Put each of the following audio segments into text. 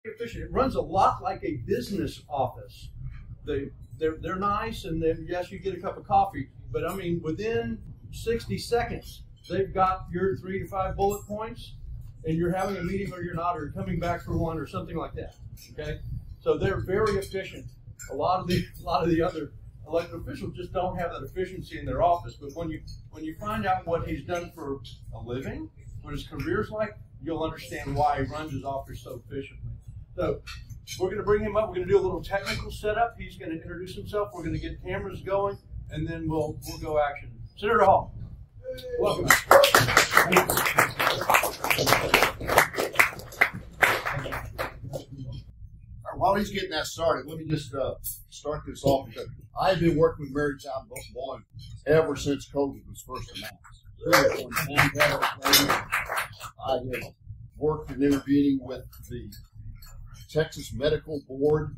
Efficient. It runs a lot like a business office. They're nice, and then yes, you get a cup of coffee, but I mean within 60 seconds they've got your 3 to 5 bullet points, and you're having a meeting or you're not, or you're coming back for one or something like that. Okay, so they're very efficient. A lot of the other elected officials just don't have that efficiency in their office. But when you find out what he's done for a living, what his career's like, you'll understand why he runs his office so efficiently. So we're going to bring him up. We're going to do a little technical setup. He's going to introduce himself. We're going to get cameras going, and then we'll go action. Senator Hall, welcome. While he's getting that started, let me just start this off. Because I've been working with Marytown Baltimore ever since COVID was first announced. I have worked in intervening with the Texas Medical Board,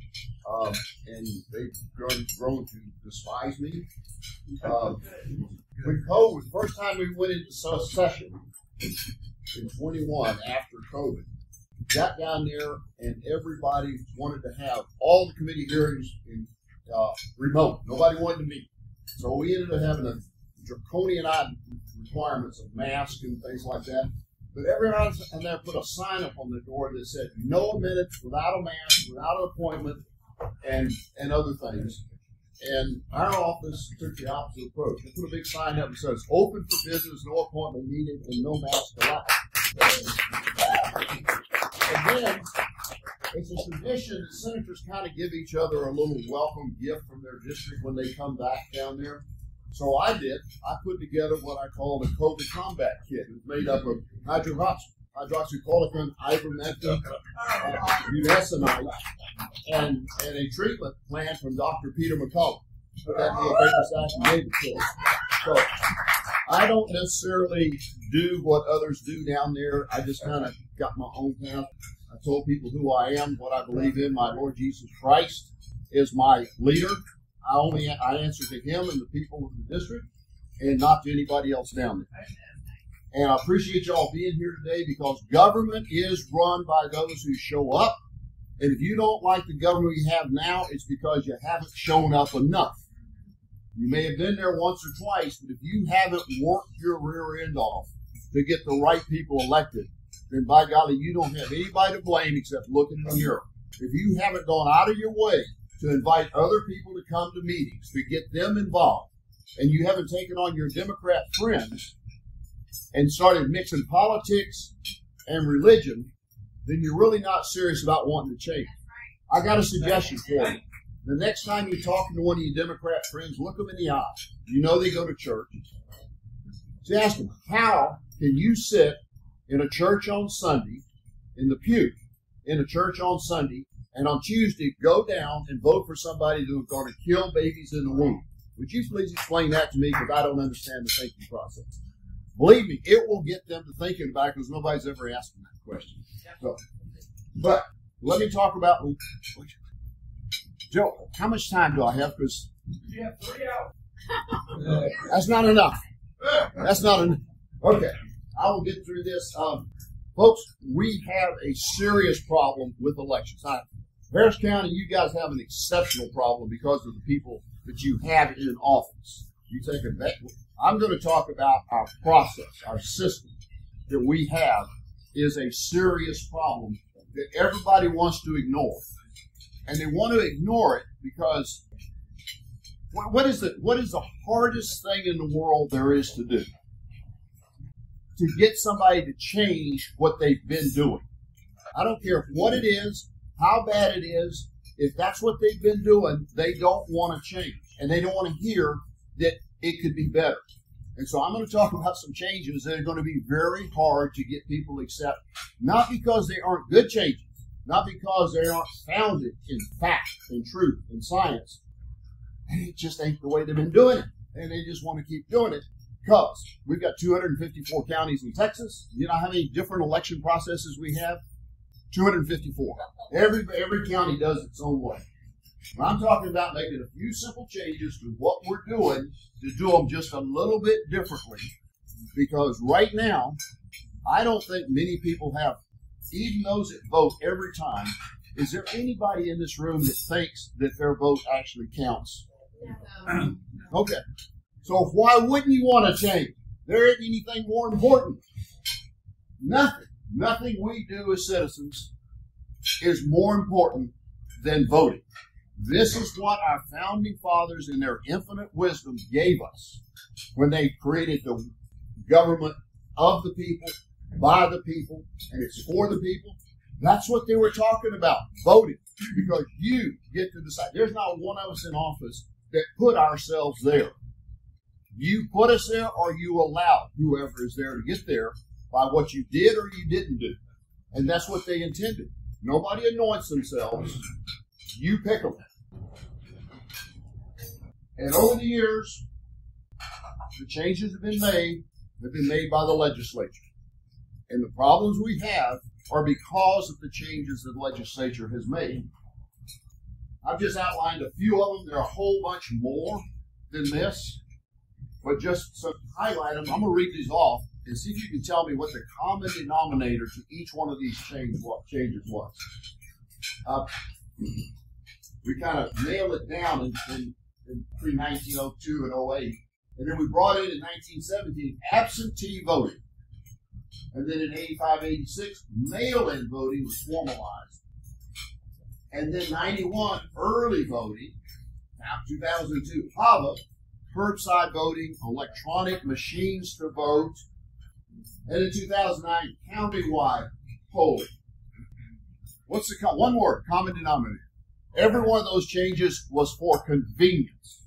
and they've grown to despise me. When COVID, the first time we went into session in 21 after COVID, got down there and everybody wanted to have all the committee hearings in remote. Nobody wanted to meet. So we ended up having a draconian requirements of masks and things like that. But everyone and there put a sign up on the door that said no minutes without a mask, without an appointment, and other things. And our office took the opposite approach. They put a big sign up that says open for business, no appointment needed, and no mask allowed. And then it's a tradition that senators kind of give each other a little welcome gift from their district when they come back down there. So I put together what I call the COVID combat kit. It's made up of hydroxychloroquine, ivermectin, budesonide, and a treatment plan from Dr. Peter McCullough. Put that in the paper sack and gave it to him. So I don't necessarily do what others do down there. I just kind of got my own path. I told people who I am, what I believe in. My Lord Jesus Christ is my leader. I answer to him and the people of the district, and not to anybody else down there. And I appreciate y'all being here today, because government is run by those who show up. And if you don't like the government we have now, it's because you haven't shown up enough. You may have been there once or twice, but if you haven't worked your rear end off to get the right people elected, then by golly, you don't have anybody to blame except looking in the mirror. If you haven't gone out of your way to invite other people to come to meetings, to get them involved, and you haven't taken on your Democrat friends and started mixing politics and religion, then you're really not serious about wanting to change. I got a suggestion for you. The next time you're talking to one of your Democrat friends, look them in the eye. You know they go to church. So ask them, how can you sit in a church on Sunday, in the pew, in a church on Sunday, and on Tuesday go down and vote for somebody who's going to kill babies in the womb? Would you please explain that to me, because I don't understand the thinking process. Believe me, it will get them to thinking about it, because nobody's ever asked them that question. So, but let me talk about, Joe, how much time do I have? Because You have 3 hours. That's not enough. That's not enough. Okay, I will get through this. Folks, we have a serious problem with elections. Harris County, you guys have an exceptional problem because of the people that you have in office. You take a bet. I'm going to talk about our process, our system that we have is a serious problem that everybody wants to ignore. And they want to ignore it because what is the hardest thing in the world there is to do? To get somebody to change what they've been doing. I don't care what it is, how bad it is. If that's what they've been doing, they don't want to change. And they don't want to hear that it could be better. And so I'm going to talk about some changes that are going to be very hard to get people to accept. Not because they aren't good changes. Not because they aren't founded in fact and truth and science. It just ain't the way they've been doing it. And they just want to keep doing it because we've got 254 counties in Texas. You know how many different election processes we have? 254. Every county does its own way. I'm talking about making a few simple changes to what we're doing to do them just a little bit differently. Because right now, I don't think many people have even those that vote every time, is there anybody in this room that thinks that their vote actually counts? No. Okay. So why wouldn't you want to change? There isn't anything more important. Nothing. Nothing we do as citizens is more important than voting. This is what our founding fathers in their infinite wisdom gave us when they created the government of the people, by the people, and it's for the people. That's what they were talking about, voting, because you get to decide. There's not one of us in office that put ourselves there. You put us there, or you allowed whoever is there to get there by what you did or you didn't do. And that's what they intended. Nobody anoints themselves. You pick them. And over the years, the changes have been made by the legislature. And the problems we have are because of the changes that the legislature has made. I've just outlined a few of them. There are a whole bunch more than this. But just to highlight them, I'm going to read these off and see if you can tell me what the common denominator to each one of these changes was. We kind of nailed it down in between 1902 and 08. And then we brought in 1917 absentee voting. And then in 85, 86, mail-in voting was formalized. And then 91, early voting. Now 2002, HAVA, curbside voting, electronic machines to vote. And in 2009, countywide polling. What's the one word, common denominator? Every one of those changes was for convenience.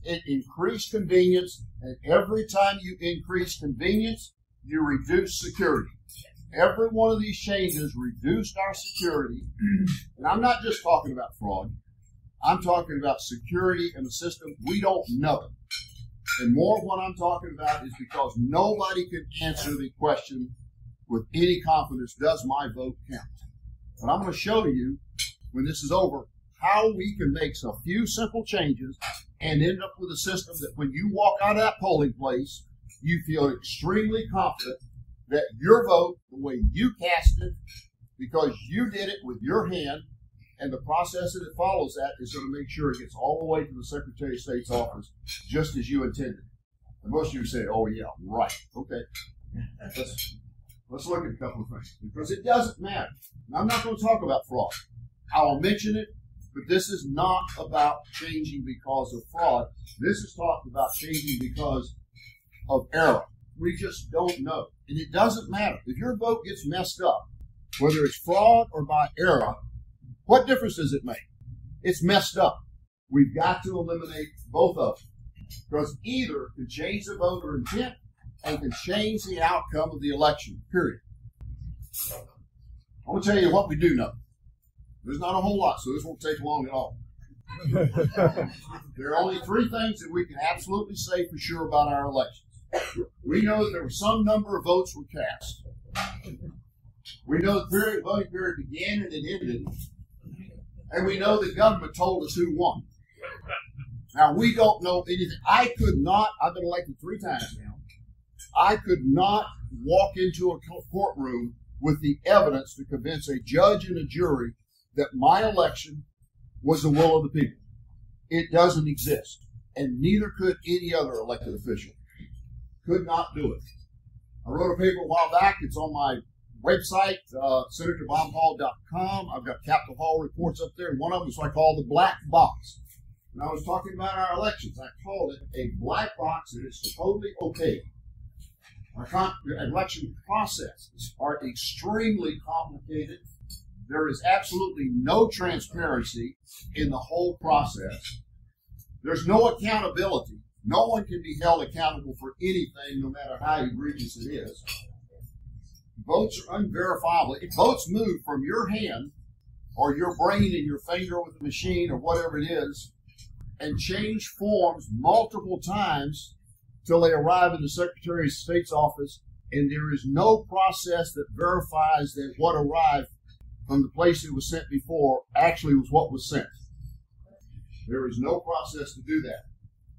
It increased convenience, and every time you increase convenience, you reduce security. Every one of these changes reduced our security. And I'm not just talking about fraud. I'm talking about security in a system we don't know. And more of what I'm talking about is because nobody can answer the question with any confidence, does my vote count? But I'm going to show you, when this is over, how we can make a few simple changes and end up with a system that when you walk out of that polling place, you feel extremely confident that your vote, the way you cast it, because you did it with your hand, and the process that it follows that is going to make sure it gets all the way to the Secretary of State's office just as you intended. And most of you say, oh, yeah, right. Okay. Let's look at a couple of things. Because it doesn't matter. And I'm not going to talk about fraud. I'll mention it, but this is not about changing because of fraud. This is talking about changing because of error. We just don't know. And it doesn't matter. If your vote gets messed up, whether it's fraud or by error, what difference does it make? It's messed up. We've got to eliminate both of them. Because either can change the voter intent and can change the outcome of the election, period. I'm going to tell you what we do know. There's not a whole lot, so this won't take long at all. There are only three things that we can absolutely say for sure about our elections. We know that there were some number of votes were cast. We know the voting period began and it ended. And we know the government told us who won. Now, we don't know anything. I've been elected 3 times now. I could not walk into a courtroom with the evidence to convince a judge and a jury that my election was the will of the people. It doesn't exist. And neither could any other elected official. Could not do it. I wrote a paper a while back. It's on my website, SenatorBobHall.com. I've got Capitol Hall reports up there, and one of them is what I call the black box. And I was talking about our elections. I called it a black box, and it's totally opaque. Our election processes are extremely complicated. There is absolutely no transparency in the whole process. There's no accountability. No one can be held accountable for anything, no matter how egregious it is. Votes are unverifiable. If votes move from your hand or your brain and your finger with the machine or whatever it is and change forms multiple times till they arrive in the Secretary of State's office, and there is no process that verifies that what arrived from the place it was sent before actually was what was sent. There is no process to do that.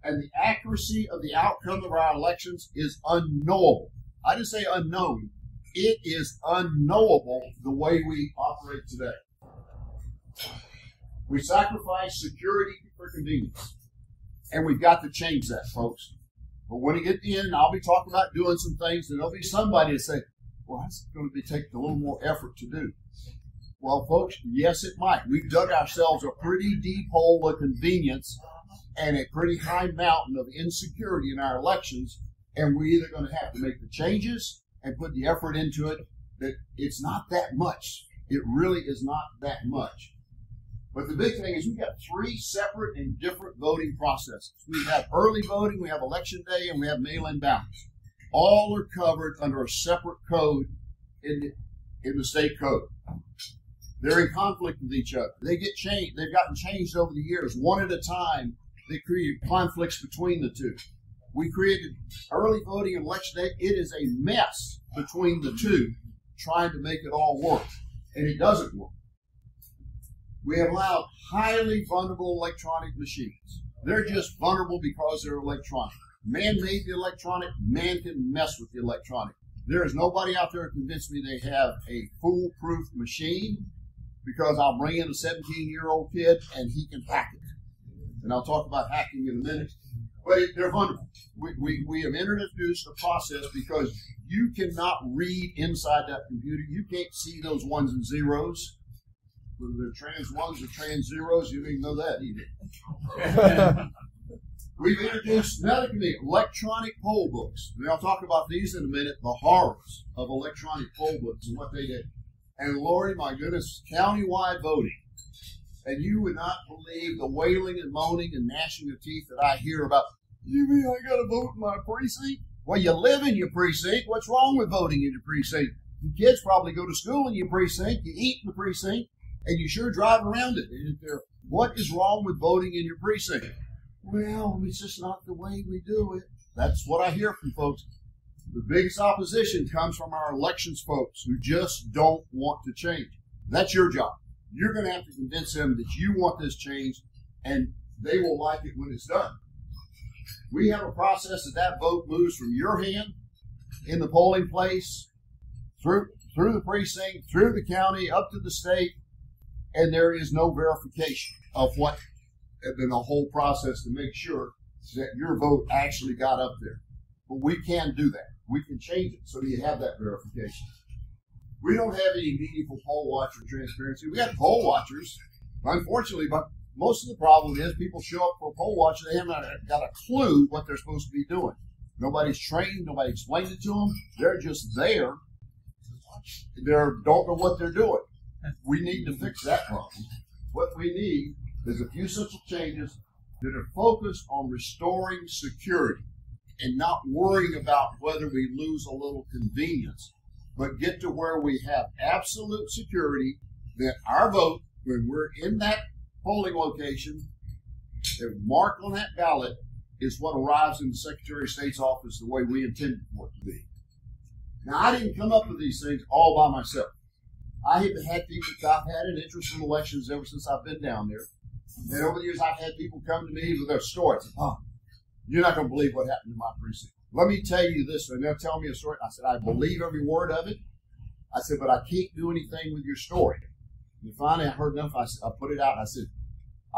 And the accuracy of the outcome of our elections is unknowable. I didn't say unknown. It is unknowable the way we operate today. We sacrifice security for convenience. And we've got to change that, folks. But when we get to the end, I'll be talking about doing some things, and there'll be somebody to say, well, that's going to be taking a little more effort to do. Well, folks, yes, it might. We've dug ourselves a pretty deep hole of convenience and a pretty high mountain of insecurity in our elections, and we're either going to have to make the changes and put the effort into it. That it's not that much. It really is not that much. But the big thing is we've got 3 separate and different voting processes. We have early voting, we have election day, and we have mail-in ballots. All are covered under a separate code in the state code. They're in conflict with each other. They get changed. They've gotten changed over the years. One at a time, they create conflicts between the two. We created early voting and election day. It is a mess between the two, trying to make it all work. And it doesn't work. We have allowed highly vulnerable electronic machines. They're just vulnerable because they're electronic. Man made the electronic. Man can mess with the electronic. There is nobody out there to convince me they have a foolproof machine, because I'll bring in a 17-year-old kid and he can hack it. And I'll talk about hacking in a minute. But they're vulnerable. We have introduced a process because you cannot read inside that computer. You can't see those ones and zeros. Whether they're trans ones or trans zeros, you don't even know that either. We've introduced another committee, electronic poll books. And I'll talk about these in a minute, the horrors of electronic poll books and what they did. And Lordy, my goodness, countywide voting. And you would not believe the wailing and moaning and gnashing of teeth that I hear about, you mean I got to vote in my precinct? Well, you live in your precinct. What's wrong with voting in your precinct? The kids probably go to school in your precinct. You eat in the precinct. And you sure drive around it. What is wrong with voting in your precinct? Well, it's just not the way we do it. That's what I hear from folks. The biggest opposition comes from our elections folks who just don't want to change. That's your job. You're going to have to convince them that you want this changed, and they will like it when it's done. We have a process that vote moves from your hand in the polling place, through the precinct, through the county, up to the state, and there is no verification of what, in the whole process to make sure that your vote actually got up there. But we can do that. We can change it so you have that verification. We don't have any meaningful poll watcher transparency. We have poll watchers, unfortunately, but most of the problem is people show up for a poll watcher, they haven't got a clue what they're supposed to be doing. Nobody's trained, nobody explained it to them. They're just there. They don't know what they're doing. We need to fix that problem. What we need is a few simple changes that are focused on restoring security and not worrying about whether we lose a little convenience, but get to where we have absolute security that our vote, when we're in that polling location, that marked on that ballot, is what arrives in the Secretary of State's office the way we intended for it to be. Now, I didn't come up with these things all by myself. I've had an interest in elections ever since I've been down there. And over the years, I've had people come to me with their stories. Oh, you're not going to believe what happened in my precinct. Let me tell you this. And they'll tell me a story. I said, I believe every word of it. I said, but I can't do anything with your story. And finally, I heard enough. I put it out. I said,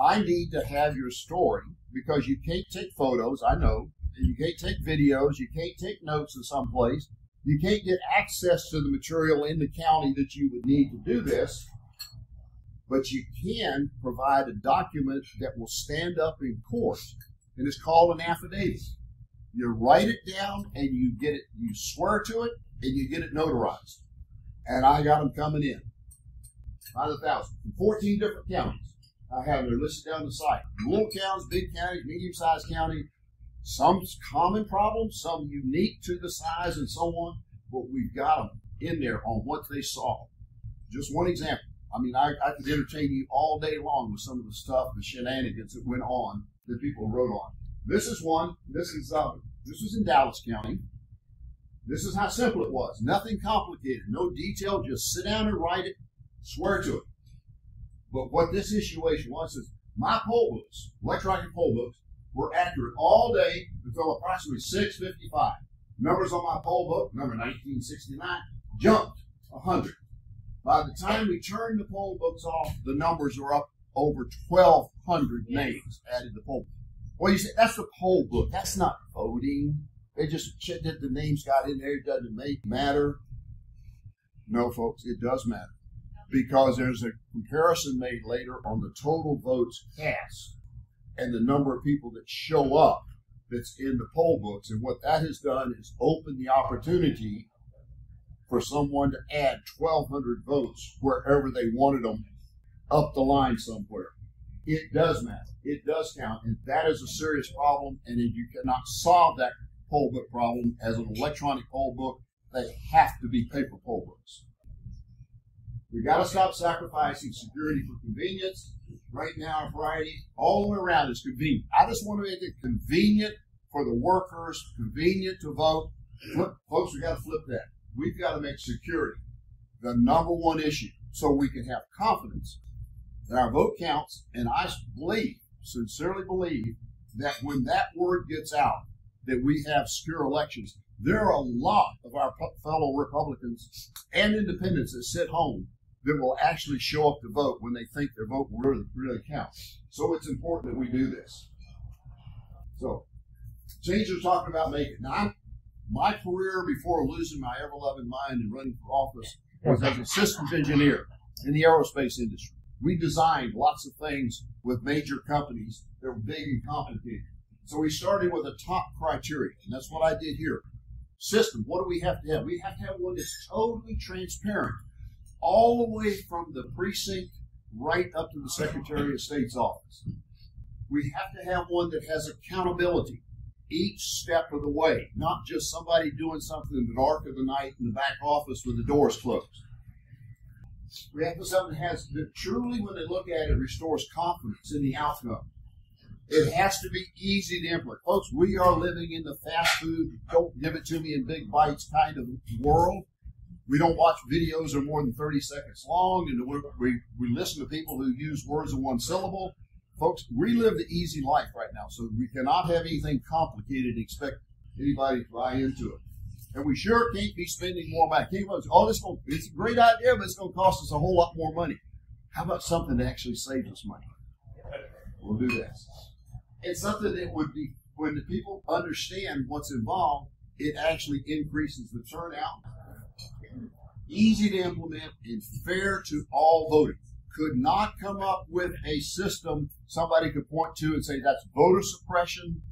I need to have your story because you can't take photos, I know, and you can't take videos, you can't take notes in some place. You can't get access to the material in the county that you would need to do this, but you can provide a document that will stand up in court, and it's called an affidavit. You write it down, and you get it, you swear to it, and you get it notarized. And I got them coming in by the thousand from 14 different counties. I have them listed down the site. Little counties, big counties, medium-sized county. Some common problems, some unique to the size and so on, but we've got them in there on what they saw. Just one example. I mean, I could entertain you all day long with some of the stuff, the shenanigans that went on that people wrote on. This is one. This was in Dallas County. This is how simple it was. Nothing complicated, no detail. Just sit down and write it, swear to it. But what this situation was is my poll books, electronic poll books, were accurate all day until approximately 6:55. Numbers on my poll book, number 1969, jumped 100. By the time we turned the poll books off, the numbers are up over 1,200 names added to poll. Well, you say, that's the poll book. That's not voting. They just checked that the names got in there. It doesn't matter. No, folks, it does matter. Because there's a comparison made later on the total votes cast and the number of people that show up that's in the poll books. And what that has done is open the opportunity for someone to add 1,200 votes wherever they wanted them up the line somewhere. It does matter. It does count. And that is a serious problem. And if you cannot solve that poll book problem as an electronic poll book, they have to be paper poll books. We got to stop sacrificing security for convenience. Right now, Friday, all the way around is convenient. I just want to make it convenient for the workers, convenient to vote. Folks, we got to flip that. We've got to make security the number one issue so we can have confidence that our vote counts. And I believe, sincerely believe, that when that word gets out, that we have secure elections, there are a lot of our fellow Republicans and independents that sit home that will actually show up to vote when they think their vote will really count. So it's important that we do this. So, change we're talking about making. Now, my career before losing my ever-loving mind and running for office was as a systems engineer in the aerospace industry. We designed lots of things with major companies that were big and complicated. So we started with a top criteria, and that's what I did here. System, what do we have to have? We have to have one that's totally transparent, all the way from the precinct right up to the Secretary of State's office. We have to have one that has accountability each step of the way, not just somebody doing something in the dark of the night in the back office with the doors closed. We have to have something that truly, when they look at it, restores confidence in the outcome. It has to be easy to implement. Folks, we are living in the fast food, don't give it to me in big bites kind of world. We don't watch videos that are more than 30 seconds long, and we listen to people who use words in one syllable. Folks, we live the easy life right now, so we cannot have anything complicated and expect anybody to buy into it. And we sure can't be spending more money. It's a great idea, but it's going to cost us a whole lot more money. How about something that actually saves us money? We'll do that. It's something that would be, when the people understand what's involved, it actually increases the turnout. Easy to implement and fair to all voting. Could not come up with a system somebody could point to and say that's voter suppression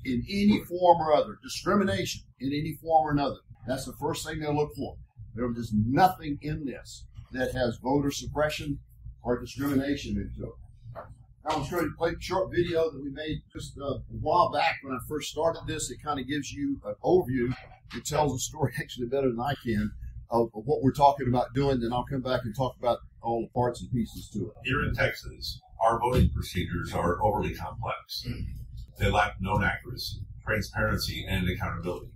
in any form or other, discrimination in any form or another. That's the first thing they'll look for. There's nothing in this that has voter suppression or discrimination into it. I was going to play a short video that we made just a while back when I first started this. It kind of gives you an overview. It tells the story actually better than I can of what we're talking about doing. Then I'll come back and talk about all the parts and pieces to it. Here in Texas, our voting procedures are overly complex. They lack known accuracy, transparency, and accountability.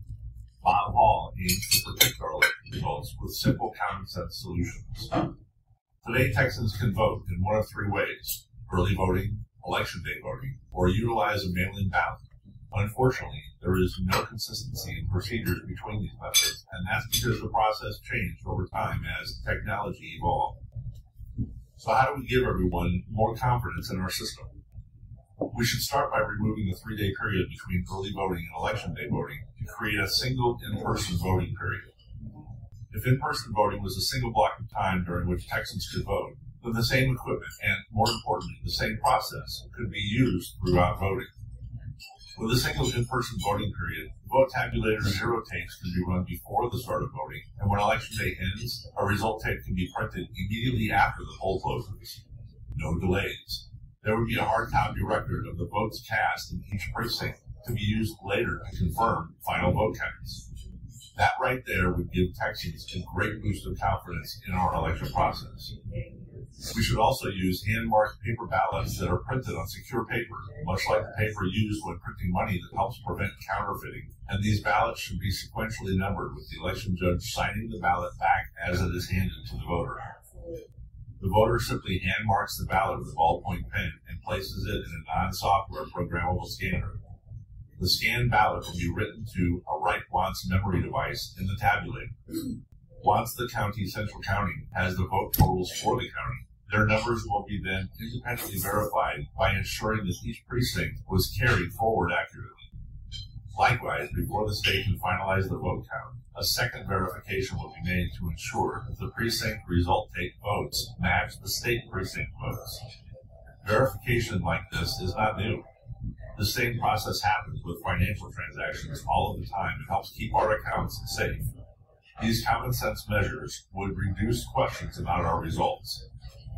Bob Hall aims to protect our election results with simple common sense solutions. Today, Texans can vote in one of three ways: early voting, election day voting, or utilize a mail-in ballot. Unfortunately, there is no consistency in procedures between these methods, and that's because the process changed over time as technology evolved. So how do we give everyone more confidence in our system? We should start by removing the 3-day period between early voting and election day voting to create a single in-person voting period. If in-person voting was a single block of time during which Texans could vote, then the same equipment and, more importantly, the same process could be used throughout voting. With a single in-person voting period, the vote tabulator 0 tapes can be run before the start of voting, and when election day ends, a result tape can be printed immediately after the poll closes. No delays. There would be a hard copy record of the votes cast in each precinct to be used later to confirm final vote counts. That right there would give Texans a great boost of confidence in our election process. We should also use hand-marked paper ballots that are printed on secure paper, much like the paper used when printing money that helps prevent counterfeiting. And these ballots should be sequentially numbered, with the election judge signing the ballot back as it is handed to the voter. The voter simply hand-marks the ballot with a ballpoint pen and places it in a non-software programmable scanner. The scanned ballot will be written to a write-once memory device in the tabulator. Once the county central counting has the vote totals for the county, their numbers will be then independently verified by ensuring that each precinct was carried forward accurately. Likewise, before the state can finalize the vote count, a second verification will be made to ensure that the precinct result take votes match the state precinct votes. Verification like this is not new. The same process happens with financial transactions all of the time. It helps keep our accounts safe. These common sense measures would reduce questions about our results.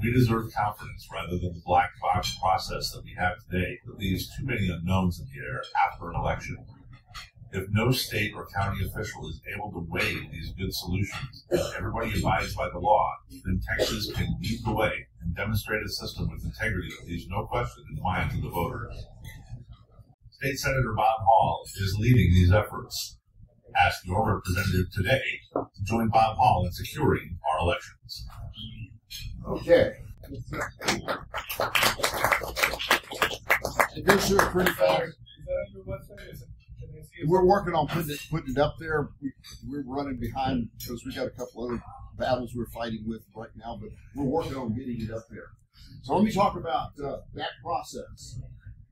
We deserve confidence rather than the black box process that we have today that leaves too many unknowns in the air after an election. If no state or county official is able to weigh these good solutions, and everybody abides by the law, then Texas can lead the way and demonstrate a system with integrity that leaves no question in the minds of the voters. State Senator Bob Hall is leading these efforts. Ask your representative today to join Bob Hall in securing our elections. Okay. It goes through it pretty fast. Is that on your website? We're working on putting it up there. We're running behind because we got a couple other battles we're fighting with right now, but we're working on getting it up there. So let me talk about that process.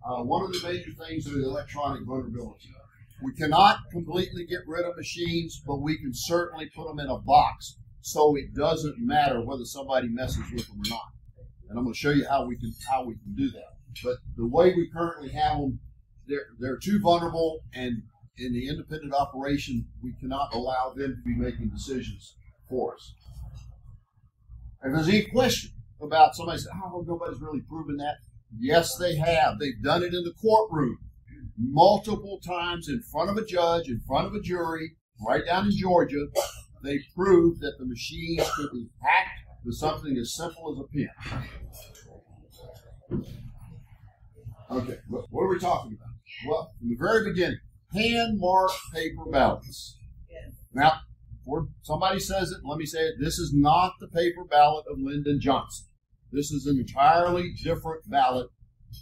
One of the major things is electronic vulnerability. We cannot completely get rid of machines, but we can certainly put them in a box so it doesn't matter whether somebody messes with them or not. And I'm going to show you how we can do that. But the way we currently have them, they're too vulnerable, and in the independent operation, we cannot allow them to be making decisions for us. If there's any question about somebody saying, "Oh, nobody's really proven that," yes, they have. They've done it in the courtroom multiple times in front of a judge, in front of a jury, right down in Georgia. They proved that the machines could be hacked with something as simple as a pen. Okay, what are we talking about? Well, from the very beginning, hand-marked paper ballots. Now, before somebody says it, let me say it. This is not the paper ballot of Lyndon Johnson. This is an entirely different ballot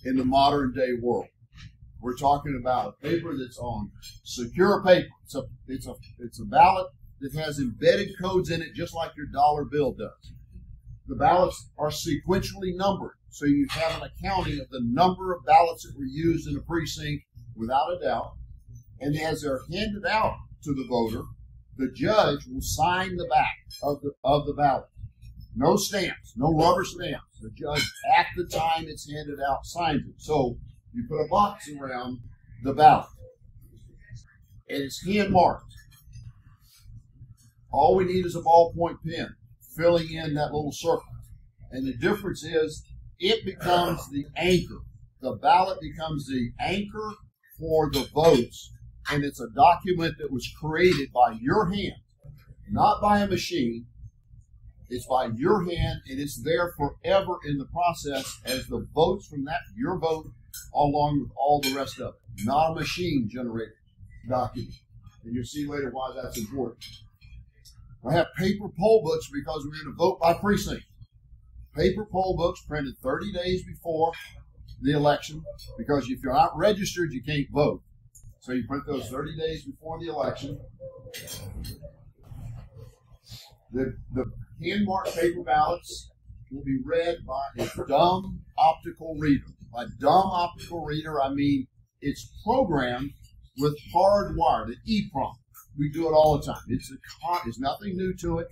in the modern-day world. We're talking about a paper that's on secure paper. It's a ballot that has embedded codes in it, just like your dollar bill does. The ballots are sequentially numbered, so you have an accounting of the number of ballots that were used in a precinct without a doubt. And as they're handed out to the voter, the judge will sign the back of the ballot. No stamps, no rubber stamps. The judge, at the time it's handed out, signs it. So you put a box around the ballot, and it's hand marked. All we need is a ballpoint pen filling in that little circle. And the difference is it becomes the anchor. The ballot becomes the anchor for the votes. And it's a document that was created by your hand, not by a machine. It's by your hand, and it's there forever in the process as the votes from that, your vote, along with all the rest of it. Not a machine-generated document. And you'll see later why that's important. I have paper poll books because we're going to vote by precinct. Paper poll books printed 30 days before the election, because if you're not registered, you can't vote. So you print those 30 days before the election. The hand-marked paper ballots will be read by a dumb optical reader. By dumb optical reader, I mean it's programmed with hardwired, an EEPROM. We do it all the time. It's nothing new to it.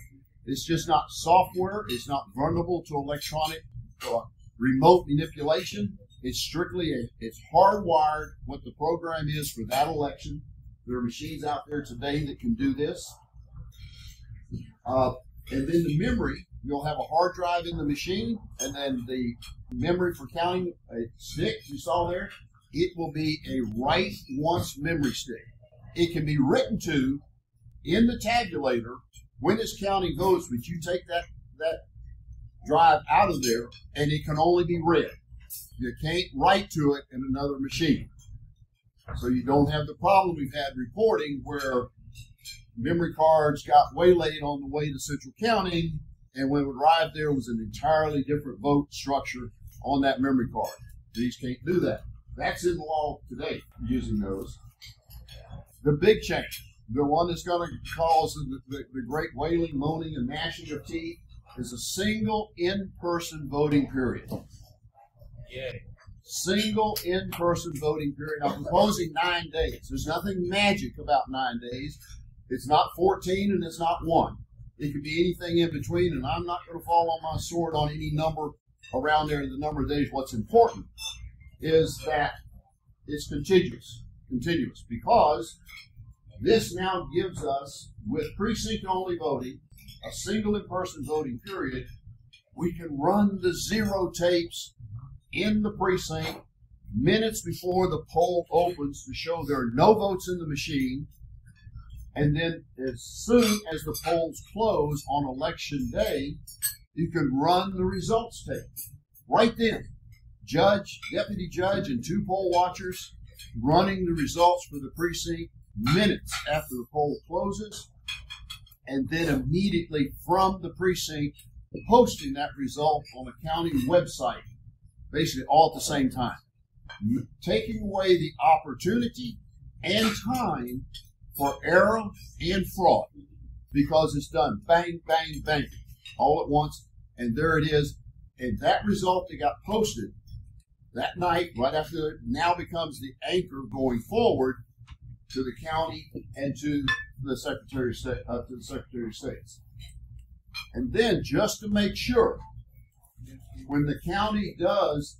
It's just not software. It's not vulnerable to electronic remote manipulation. It's strictly it's hardwired what the program is for that election. There are machines out there today that can do this. And then the memory, you'll have a hard drive in the machine, and then the memory for counting a stick you saw there, it will be a write once memory stick. It can be written to in the tabulator when it's counting votes, but you take that drive out of there, and it can only be read. You can't write to it in another machine. So you don't have the problem we've had reporting where memory cards got waylaid on the way to central counting, and when it arrived there was an entirely different vote structure on that memory card. These can't do that. That's in the law today, using those. The big change. The one that's going to cause the great wailing, moaning, and gnashing of teeth is a single in-person voting period. Yay. Single in-person voting period. I'm proposing 9 days. There's nothing magic about 9 days. It's not 14 and it's not 1. It could be anything in between, and I'm not going to fall on my sword on any number around there in the number of days. What's important is that it's continuous, because this now gives us, with precinct-only voting, a single in-person voting period, we can run the zero tapes in the precinct minutes before the poll opens to show there are no votes in the machine. And then as soon as the polls close on election day, you can run the results tape. Right then, judge, deputy judge, and 2 poll watchers running the results for the precinct minutes after the poll closes, and then immediately from the precinct posting that result on a county website, basically all at the same time, taking away the opportunity and time for error and fraud, because it's done bang, bang, bang, all at once, and there it is. And that result that got posted that night, right after it, now becomes the anchor going forward to the county and to the Secretary of State, And then, just to make sure, when the county does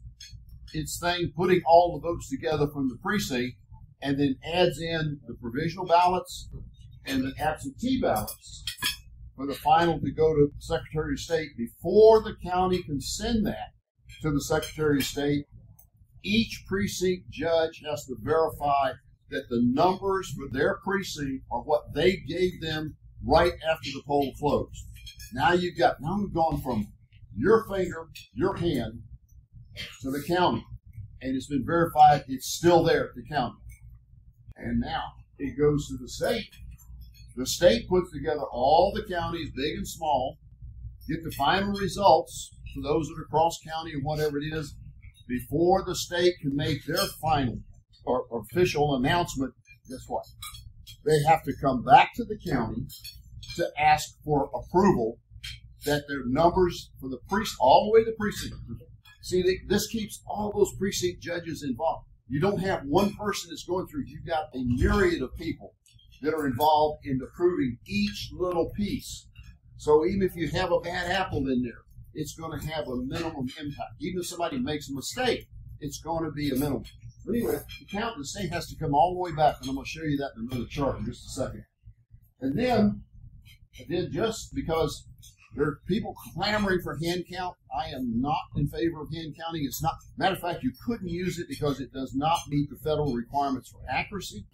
its thing, putting all the votes together from the precinct, and then adds in the provisional ballots and the absentee ballots for the final to go to the Secretary of State, before the county can send that to the Secretary of State, each precinct judge has to verify that the numbers for their precinct are what they gave them right after the poll closed. Now we've gone from your finger, your hand, to the county, and it's been verified it's still there at the county. And now it goes to the state. The state puts together all the counties, big and small, get the final results for those that are cross-county or whatever it is, before the state can make their final or official announcement. Guess what? They have to come back to the county to ask for approval that their numbers for the precinct, all the way to the precinct. See, this keeps all those precinct judges involved. You don't have one person that's going through. You've got a myriad of people that are involved in approving each little piece. So even if you have a bad apple in there, it's going to have a minimum impact. Even if somebody makes a mistake, it's going to be a minimum. But anyway, the state has to come all the way back, and I'm going to show you that in another chart in just a second. And then just because there are people clamoring for hand count, I am not in favor of hand counting. It's not. Matter of fact, you couldn't use it because it does not meet the federal requirements for accuracy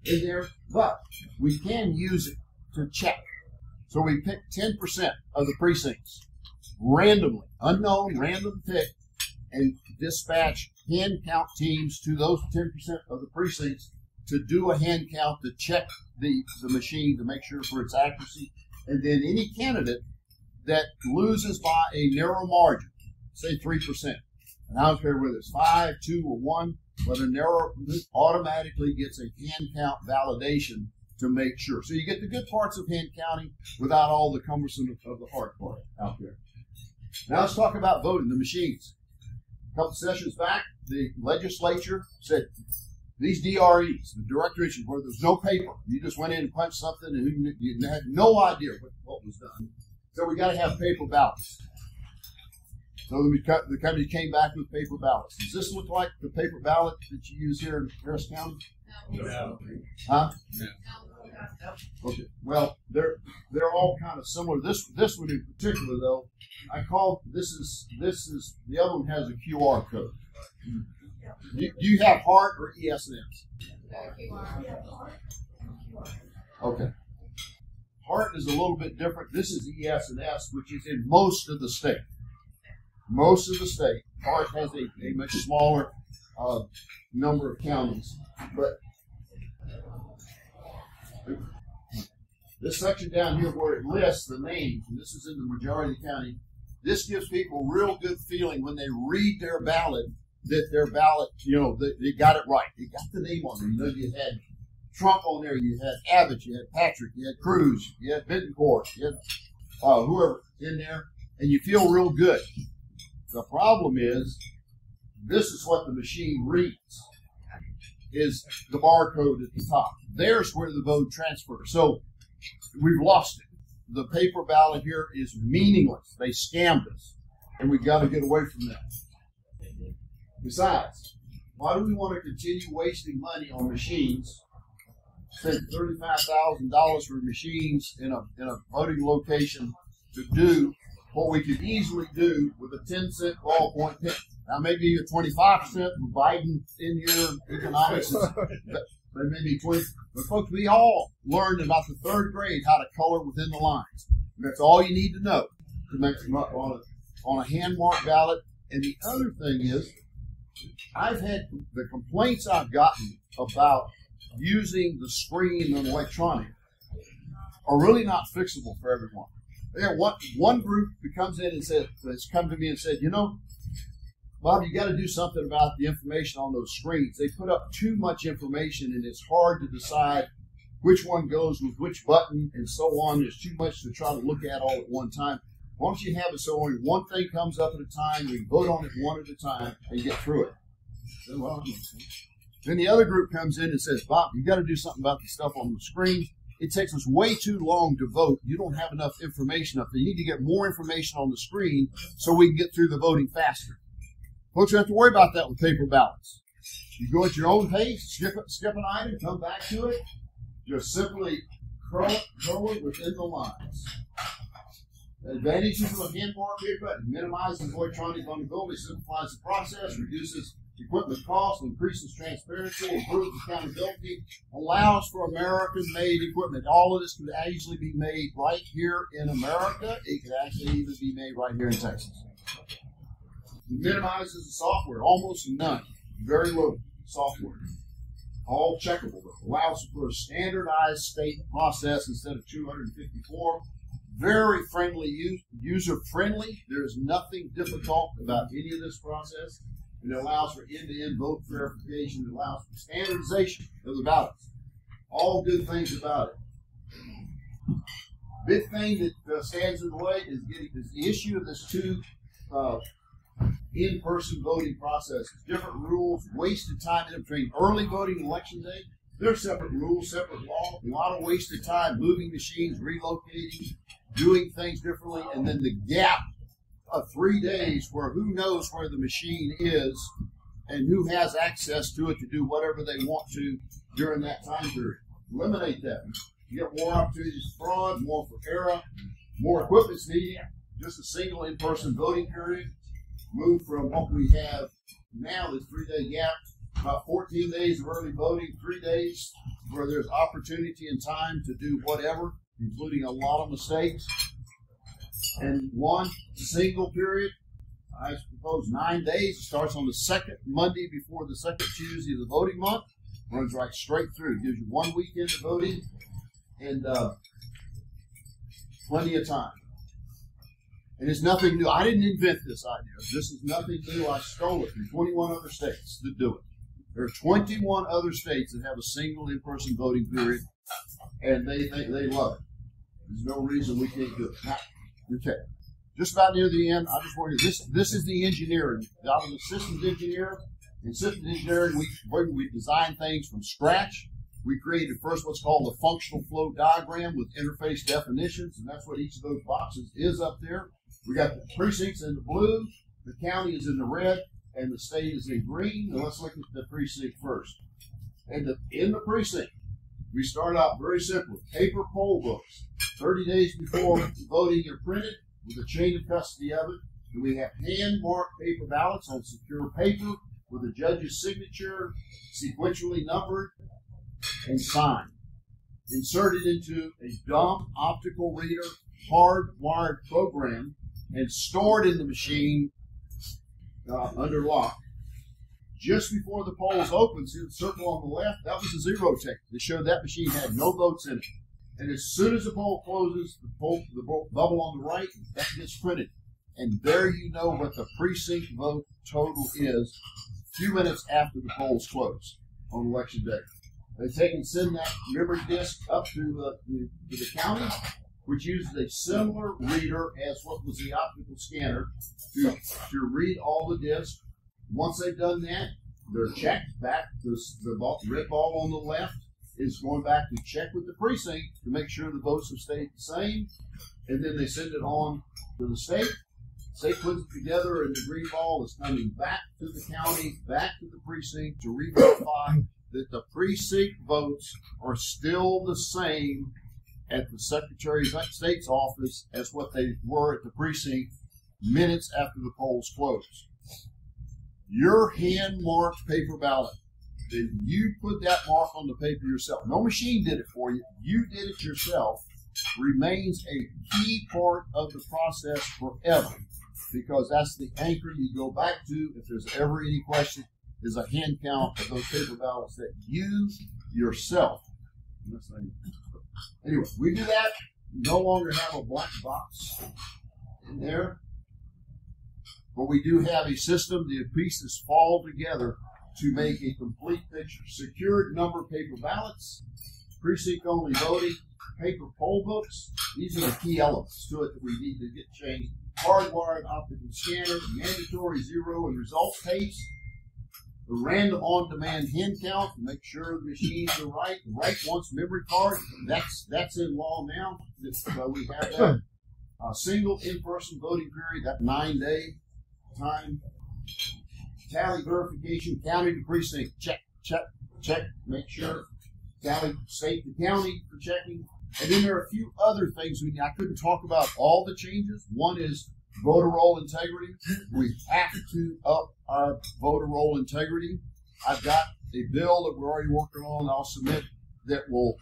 in there. But we can use it to check. So we pick 10% of the precincts randomly, unknown, random pick, and dispatch hand count teams to those 10% of the precincts to do a hand count to check the machine to make sure for its accuracy. And then any candidate that loses by a narrow margin, say 3%, and I don't care whether it's 5, 2, or 1, but a narrow automatically gets a hand count validation to make sure. So you get the good parts of hand counting without all the cumbersome of the hard part out there. Now let's talk about voting, the machines. A couple sessions back, the legislature said these DREs, the director issues, where there's no paper, you just went in and punched something and you had no idea what was done. So we got to have paper ballots. So the company came back with paper ballots. Does this look like the paper ballot that you use here in Harris County? No. Huh? No. Okay. Well, they're all kind of similar. This one in particular, though, this is the other one has a QR code. Do you have HART or ES&S? Okay. HART is a little bit different. This is ES&S, which is in most of the state. Most of the state. HART has a much smaller number of counties. But this section down here where it lists the names, and this is in the majority of the county, this gives people real good feeling when they read their ballot that their ballot, they got it right. They got the name on it. You had Trump on there, you had Abbott, you had Patrick, you had Cruz, you had Bittencourt, you had whoever in there, and you feel real good. The problem is, this is what the machine reads, is the barcode at the top. There's where the vote transfers. So we've lost it. The paper ballot here is meaningless. They scammed us, and we've got to get away from that. Besides, why do we want to continue wasting money on machines? Spend $35,000 for machines in a voting location to do what we could easily do with a 10-cent ballpoint pen. Now, maybe a 25% for Biden in your economics, but maybe 20. But folks, we all learned about the third grade how to color within the lines. And that's all you need to know to make them up on a hand-marked ballot. And the other thing is, I've had the complaints I've gotten about using the screen and electronic are really not fixable for everyone. One group that comes in and has come to me and said, you know, Bob, you got to do something about the information on those screens. They put up too much information, and it's hard to decide which one goes with which button and so on. There's too much to try to look at all at one time. Why don't you have it so only one thing comes up at a time, we vote on it one at a time, and get through it? Well, then the other group comes in and says, Bob, you got to do something about the stuff on the screen. It takes us way too long to vote. You don't have enough information up there. You need to get more information on the screen so we can get through the voting faster. Folks, you don't have to worry about that with paper ballots. You go at your own pace, skip an item, come back to it. Just simply curl it within the lines. The advantages of a hand-marked paper: it minimizes electronic vulnerability, simplifies the process, reduces equipment costs, increases transparency, improves accountability, allows for American-made equipment. All of this could easily be made right here in America. It could actually even be made right here in Texas. It minimizes the software, almost none, very little software. All checkable, though. Allows for a standardized state process instead of 254. Very friendly, user-friendly. There's nothing difficult about any of this process. It allows for end-to-end vote verification. It allows for standardization of the ballots. All good things about it. Big thing that stands in the way is the issue of this two in-person voting processes. Different rules, wasted time in between early voting and election day. There are separate rules, separate law, a lot of wasted time moving machines, relocating, doing things differently, and then the gap of 3 days where who knows where the machine is and who has access to it to do whatever they want to during that time period. Eliminate that. You get more opportunities for fraud, more for error, more equipment's needed, just a single in-person voting period. Move from what we have now, the 3-day gap, about 14 days of early voting, 3 days where there's opportunity and time to do whatever, including a lot of mistakes. And one single period, I suppose 9 days. It starts on the second Monday before the second Tuesday of the voting month. Runs right straight through. Gives you 1 weekend of voting and plenty of time. And it's nothing new. I didn't invent this idea. This is nothing new. I stole it from 21 other states that do it. There are 21 other states that have a single in-person voting period, and they think they love it. There's no reason we can't do it. Now, okay. Just about near the end, I just want to, this is the engineering. I'm a systems engineer. In systems engineering, we design things from scratch. We created first what's called a functional flow diagram with interface definitions, and that's what each of those boxes is up there. We got the precincts in the blue, the county is in the red, and the state is in green. Now let's look at the precinct first. And in the precinct, we start out very simply. Paper poll books. 30 days before voting are printed with a chain of custody of it. And we have hand-marked paper ballots on secure paper with a judge's signature, sequentially numbered, and signed. Inserted into a dumb optical reader, hardwired program, and stored in the machine under lock. Just before the polls open, see the circle on the left? That was a zero take. They showed that machine had no votes in it. And as soon as the poll closes, the bubble on the right, that gets printed. And there you know what the precinct vote total is a few minutes after the polls close on election day. They take and send that memory disk up to the county, which uses a similar reader as what was the optical scanner to read all the disks. Once they've done that, they're checked back. The red ball on the left is going back to check with the precinct to make sure the votes have stayed the same. And then they send it on to the state. State puts it together, and the green ball is coming back to the county, back to the precinct to re-verify that the precinct votes are still the same at the Secretary of State's office as what they were at the precinct minutes after the polls closed. Your hand-marked paper ballot, then you put that mark on the paper yourself. No machine did it for you. You did it yourself. Remains a key part of the process forever, because that's the anchor you go back to if there's ever any question, is a hand count of those paper ballots that you yourself. Anyway, we do that. No longer have a black box in there, but we do have a system. The pieces fall together to make a complete picture. Secured number paper ballots, precinct-only voting, paper poll books. These are the key elements to it that we need to get changed. Hardwired optical scanner, mandatory zero and results tapes, the random on-demand hand count to make sure the machines are right. The right once memory card, that's in law now. We have that. Single in-person voting period, that 9-day time. Tally verification, county to precinct, check, make sure. Tally state to county for checking. And then there are a few other things. I couldn't talk about all the changes. One is voter roll integrity. We have to up our voter roll integrity. I've got a bill that we're already working on, I'll submit, that will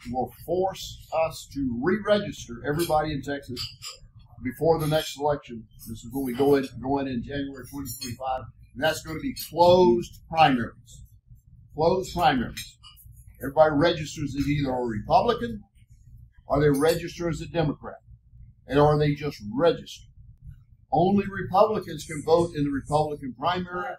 force us to re-register everybody in Texas before the next election. This is when we go in January 2025. And that's going to be closed primaries. Closed primaries. Everybody registers as either a Republican or they register as a Democrat. And or they just register. Only Republicans can vote in the Republican primary.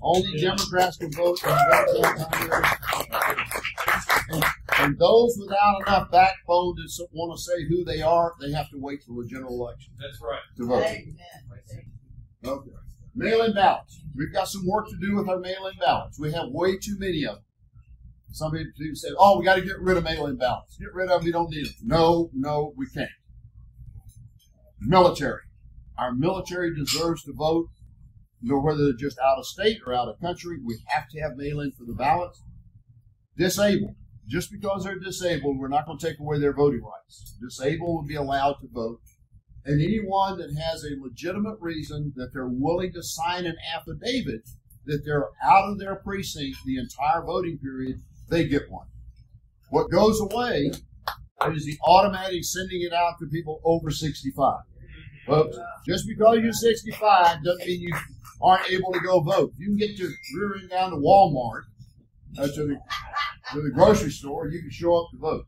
Only Democrats can vote in the Democrat primary. And those without enough backbone to want to say who they are, they have to wait till the general election. That's right. To vote. Okay. Mail-in ballots. We've got some work to do with our mail-in ballots. We have way too many of them. Some people say, oh, we got to get rid of mail-in ballots. Get rid of them. We don't need them. No, we can't. Military. Our military deserves to vote, whether they're just out of state or out of country. We have to have mail-in for the ballots. Disabled. Just because they're disabled, we're not going to take away their voting rights. Disabled will be allowed to vote. And anyone that has a legitimate reason that they're willing to sign an affidavit that they're out of their precinct the entire voting period, they get one. What goes away is the automatic sending it out to people over 65. Folks, just because you're 65 doesn't mean you aren't able to go vote. You can get to rearing down to Walmart, to the grocery store, you can show up to vote.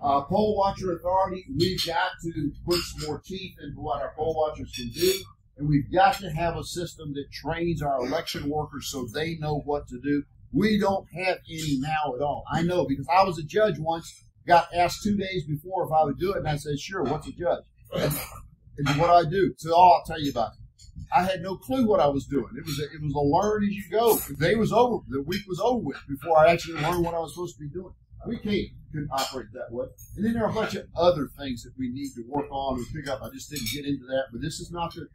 Poll Watcher Authority, we've got to put some more teeth into what our poll watchers can do, and we've got to have a system that trains our election workers so they know what to do. We don't have any now at all. I know, because I was a judge once, got asked 2 days before if I would do it, and I said, sure, what's a judge? And what do I do? So, I'll tell you about it. I had no clue what I was doing. It was a learn as you go. The day was over. The week was over with before I actually learned what I was supposed to be doing. We couldn't operate that way. And then there are a bunch of other things that we need to work on and pick up. I just didn't get into that, but this is not the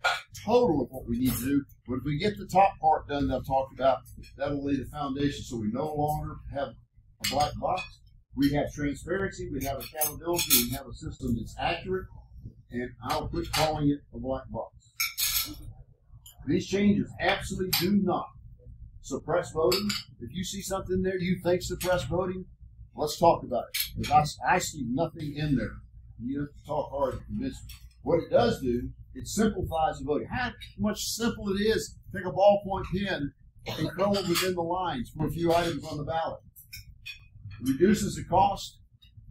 total of what we need to do. But if we get the top part done that I've talked about, that'll lay the foundation so we no longer have a black box. We have transparency, we have accountability, we have a system that's accurate, and I'll quit calling it a black box. These changes absolutely do not suppress voting. If you see something there you think suppress voting, let's talk about it. Because I see nothing in there. You have to talk hard to convince me. What it does do, it simplifies the voting. How much simple it is to take a ballpoint pen and color within the lines for a few items on the ballot. It reduces the cost.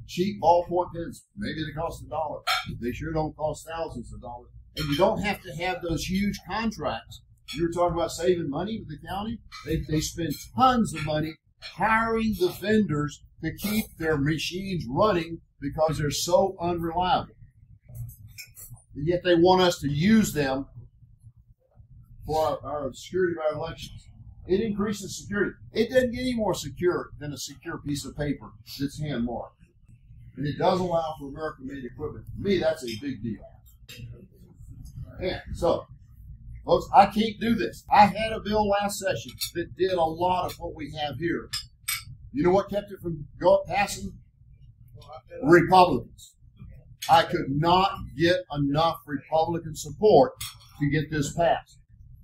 Cheap ballpoint pens, maybe they cost $1. They sure don't cost thousands of dollars. And you don't have to have those huge contracts. You were talking about saving money with the county. They spend tons of money hiring the vendors to keep their machines running because they're so unreliable. And yet they want us to use them for our security of our elections. It increases security. It doesn't get any more secure than a secure piece of paper that's hand marked. And it does allow for American-made equipment. To me, that's a big deal. Yeah, so, folks, I can't do this. I had a bill last session that did a lot of what we have here. You know what kept it from passing? Republicans. I could not get enough Republican support to get this passed.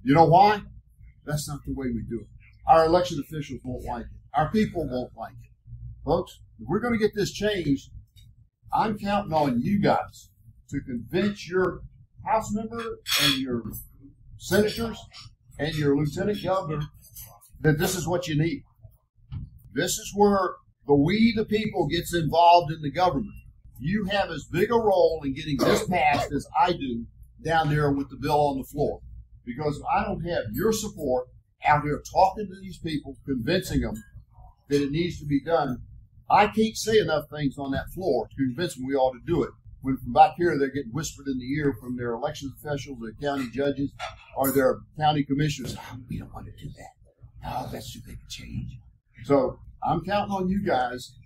You know why? That's not the way we do it. Our election officials won't like it. Our people won't like it. Folks, if we're going to get this changed, I'm counting on you guys to convince your House member and your senators and your lieutenant governor that this is what you need. This is where we, the people, gets involved in the government. You have as big a role in getting this passed as I do down there with the bill on the floor. Because if I don't have your support out here talking to these people, convincing them that it needs to be done, I can't say enough things on that floor to convince them we ought to do it. When from back here they're getting whispered in the ear from their election officials, their county judges, or their county commissioners, oh, we don't want to do that. Oh, that's too big a change. So I'm counting on you guys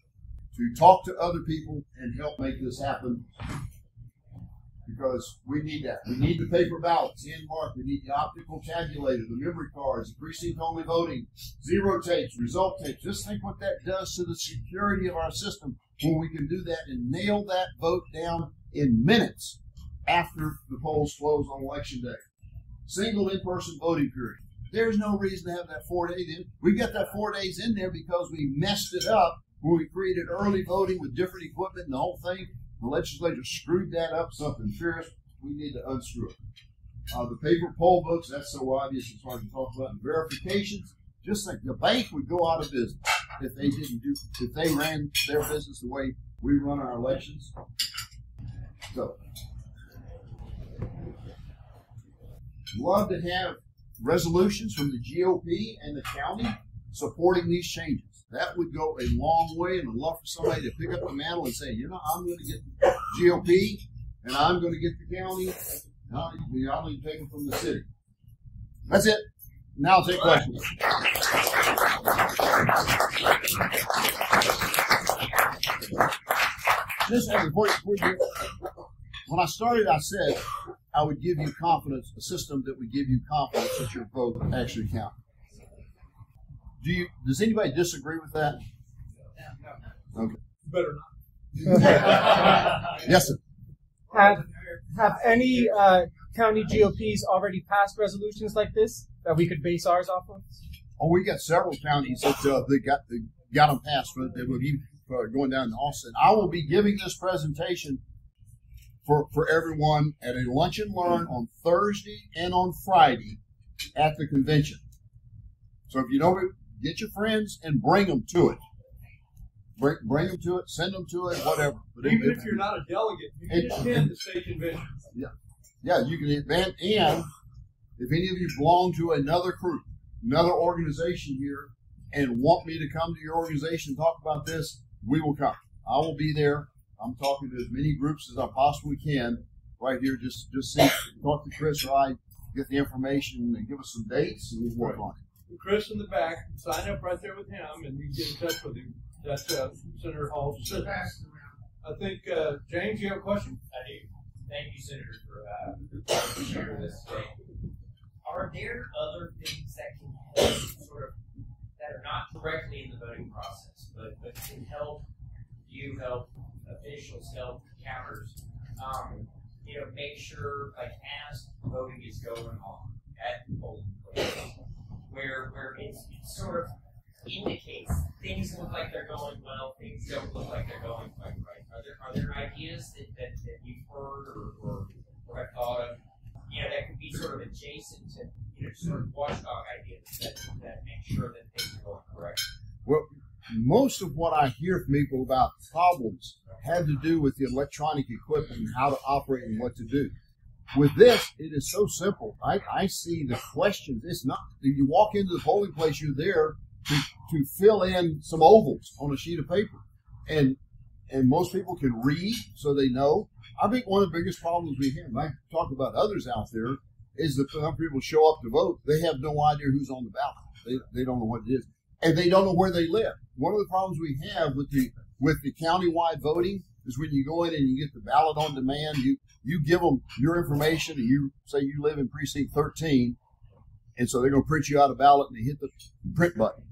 to talk to other people and help make this happen. Because we need that. We need the paper ballots, hand marked. We need the optical tabulator, the memory cards, the precinct-only voting, zero tapes, result tapes. Just think what that does to the security of our system when we can do that and nail that vote down in minutes after the polls close on Election Day. Single in-person voting period. There's no reason to have that 4 days in. We got that 4 days in there because we messed it up when we created early voting with different equipment and the whole thing. The legislature screwed that up, something fierce. We need to unscrew it. The paper poll books, that's so obvious it's hard to talk about. And verifications, just like the bank would go out of business if they ran their business the way we run our elections. So, love to have resolutions from the GOP and the county supporting these changes. That would go a long way, and I'd love for somebody to pick up the mantle and say, you know, I'm going to get the GOP, and I'm going to get the county, and I'll need to take them from the city. That's it. Now I'll take questions. Just before you, when I started, I said I would give you confidence, a system that would give you confidence that your vote actually counts. Does anybody disagree with that? Okay. Better not. Yes, sir. Have any county GOPs already passed resolutions like this that we could base ours off of? Oh, we got several counties that they got them passed, but they will be going down to Austin. I will be giving this presentation for everyone at a lunch and learn on Thursday and on Friday at the convention. So if you know it, get your friends and bring them to it. Bring them to it, send them to it, whatever. But even if you're not a delegate, you can attend the state convention. Yeah, you can attend. And if any of you belong to another group, another organization here, and want me to come to your organization and talk about this, we will come. I will be there. I'm talking to as many groups as I possibly can right here. Just talk to Chris or I, get the information, and give us some dates, and we'll work on it. Chris in the back, sign up right there with him, and you get in touch with him. That's Senator Hall's assistant. I think, James, you have a question? I do. Thank you, Senator, for sharing this today. Are there other things that can help, that are not directly in the voting process, but can help you, help officials, help counters, make sure, as voting is going on at the polling place, where it sort of indicates things look like they're going well, things don't look like they're going quite right. Are there ideas that you've heard or have thought of, that could be sort of adjacent to, sort of watchdog ideas that make sure that things are going correct? Well, most of what I hear from people about problems had to do with the electronic equipment and how to operate and what to do. With this, it is so simple. I see the questions. It's not, you walk into the polling place, you're there, to fill in some ovals on a sheet of paper. And most people can read, so they know. I think one of the biggest problems we have, and I talk about others out there, is that some people show up to vote. They have no idea who's on the ballot. They don't know what it is. And they don't know where they live. One of the problems we have with the county-wide voting is when you go in and you get the ballot on demand, you give them your information, and you say you live in precinct 13, and so they're going to print you out a ballot, and they hit the print button.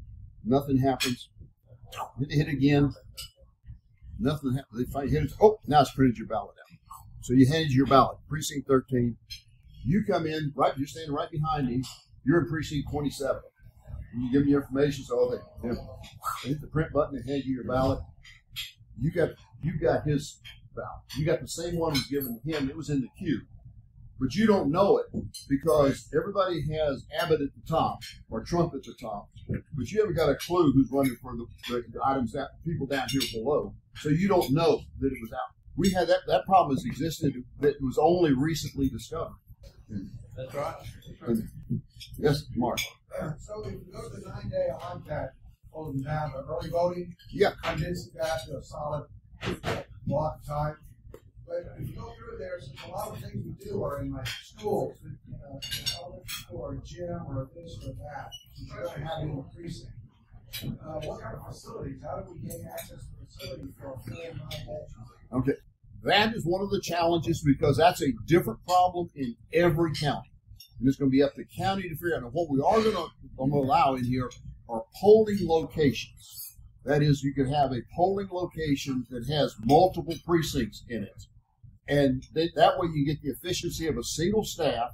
Nothing happens. Hit again. Nothing happens. They finally hit it. Oh, now it's printed your ballot out. So you hand your ballot, precinct 13. You come in, right? You're standing right behind me. You're in precinct 27. And you give them your information, so they hit the print button and hand you your ballot. You got his ballot. You got the same one was given to him. It was in the queue. But you don't know it because everybody has Abbott at the top or Trump at the top. But you haven't got a clue who's running for the items that people down here below. So you don't know that it was out. We had that problem has existed that was only recently discovered. That's right. Yes, Mark. So if you go to the 9-day contact voting down, early voting, Yeah. condense that to a solid block of time. But if you go through there, since a lot of things we do are in like schools, elementary school or a gym or this or that, you don't have it in the precinct. What kind of facilities? How do we gain access to facilities for a full 9 days? Okay. That is one of the challenges because that's a different problem in every county. And it's going to be up to the county to figure out. Now, what we are going to allow in here are polling locations. That is, you can have a polling location that has multiple precincts in it. And that way you get the efficiency of a single staff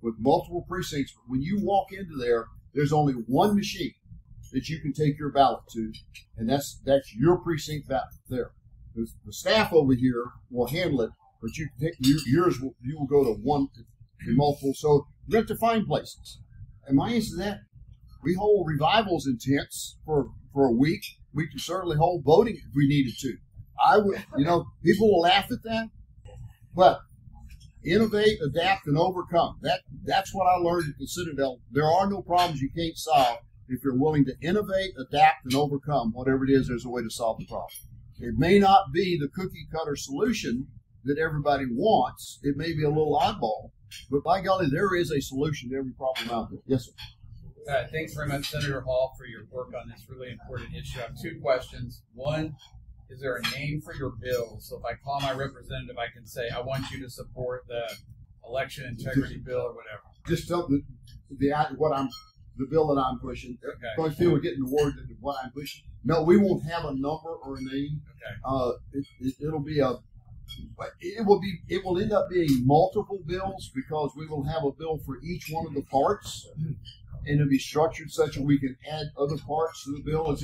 with multiple precincts. When you walk into there, there's only one machine that you can take your ballot to, and that's your precinct ballot there. The staff over here will handle it, but you can take yours. You will go to one to multiple. So you have to find places. And my answer to that, we hold revivals in tents for a week. We can certainly hold voting if we needed to. I would, people will laugh at that, but innovate, adapt, and overcome. That's what I learned at the Citadel. There are no problems you can't solve if you're willing to innovate, adapt, and overcome whatever it is. There's a way to solve the problem. It may not be the cookie cutter solution that everybody wants. It may be a little oddball, but by golly, there is a solution to every problem out there. Yes, sir. Thanks very much, Senator Hall, for your work on this really important issue. I have 2 questions. One, is there a name for your bill? So if I call my representative, I can say, I want you to support the election integrity bill or whatever. Just tell the bill that I'm pushing. Okay. Because people are getting the word that what I'm pushing. No, we won't have a number or a name. Okay. It will end up being multiple bills because we will have a bill for each one of the parts, and it'll be structured such that we can add other parts to the bill if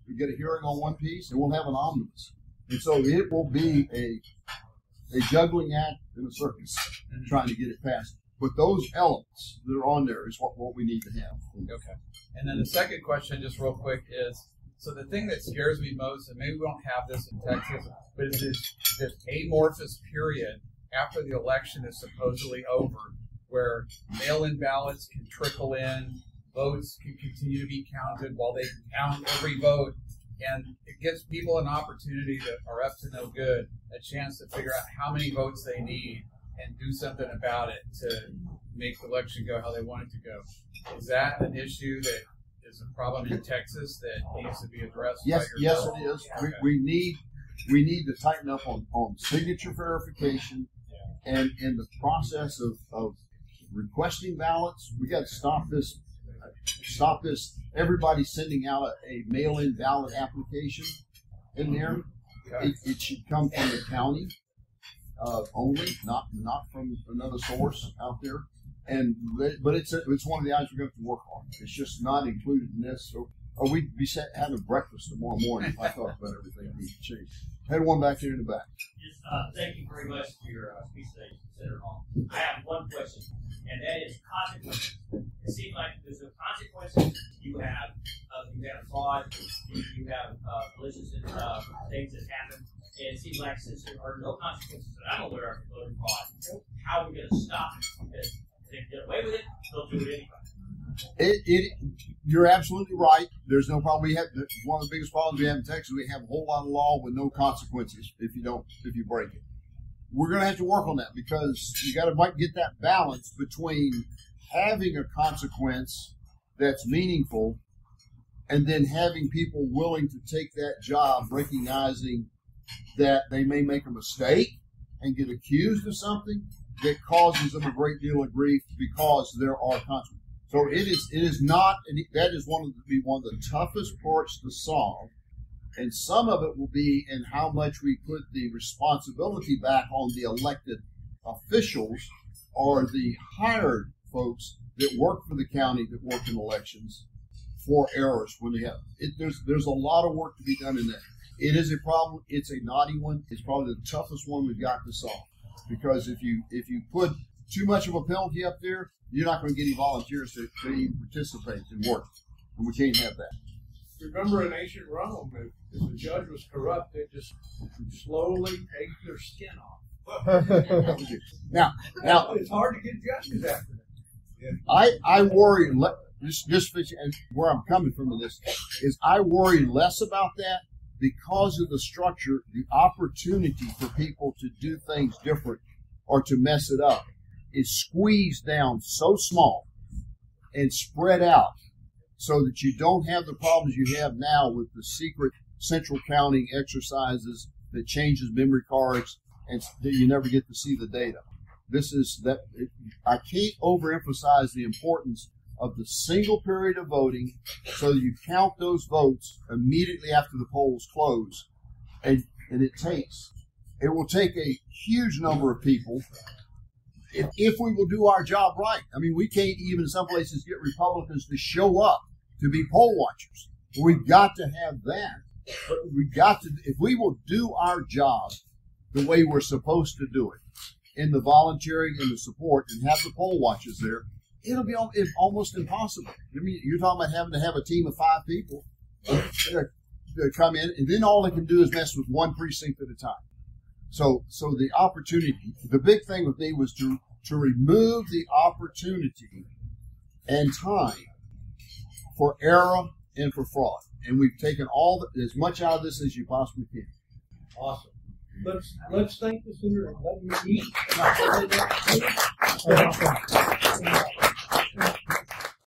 we get a hearing on one piece, and we'll have an omnibus. And so it will be a juggling act in a circus trying to get it passed. But those elements that are on there is what we need to have. Okay. And then the second question, just real quick, is so the thing that scares me most, and maybe we don't have this in Texas, but is this amorphous period after the election is supposedly over, where mail-in ballots can trickle in, votes can continue to be counted while they count every vote, and it gives people an opportunity that are up to no good, a chance to figure out how many votes they need and do something about it to make the election go how they want it to go. Is that an issue that is a problem in Texas that needs to be addressed? Yes, by your yes, bill? it is. Okay. We need to tighten up on signature verification and in the process of requesting ballots. We got to stop this. Everybody sending out a mail-in ballot application in there. Okay. It should come from the county only, not from another source out there. But it's one of the items we're going to have to work on. It's just not included in this. Or we'd be having breakfast tomorrow morning if I talked about everything we changed. Had one back here in the back. Yes, thank you very much for your speech today, Senator Hall. I have one question, and that is consequences. It seems like there's no consequences. You have fraud, you have malicious things that happen, and it seems like since there are no consequences that I'm aware of for voter fraud, how are we going to stop it? Because if they get away with it, they'll do it anyway. You're absolutely right. There's no problem. We have one of the biggest problems we have in Texas. We have a whole lot of law with no consequences if you break it. We're going to have to work on that because you got to get that balance between having a consequence that's meaningful and then having people willing to take that job, recognizing that they may make a mistake and get accused of something that causes them a great deal of grief because there are consequences. So it is not, that is one of the toughest parts to solve. And some of it will be in how much we put the responsibility back on the elected officials or the hired folks that work for the county that work in elections for errors when they have it. There's a lot of work to be done in that. It is a problem. It's a knotty one. It's probably the toughest one we've got to solve because if you put too much of a penalty up there, you're not going to get any volunteers to even participate and work, and we can't have that. Remember in ancient Rome, if the judge was corrupt, they just slowly take their skin off. Now it's hard to get judges after that. I worry. Just and where I'm coming from in this is I worry less about that because of the structure, the opportunity for people to do things different or to mess it up is squeezed down so small and spread out so that you don't have the problems you have now with the secret central counting exercises that changes memory cards and that you never get to see the data. I can't overemphasize the importance of the single period of voting so that you count those votes immediately after the polls close. And it will take a huge number of people if we will do our job right. I mean, we can't even in some places get Republicans to show up to be poll watchers. We've got to have that. But if we will do our job the way we're supposed to do it, in the volunteering and the support, and have the poll watchers there, it'll be almost impossible. I mean, you're talking about having to have a team of 5 people to come in, and then all they can do is mess with one precinct at a time. So the opportunity, the big thing with me was to remove the opportunity and time for error and for fraud. And we've taken as much out of this as you possibly can. Awesome. Let's thank the senator and let him eat.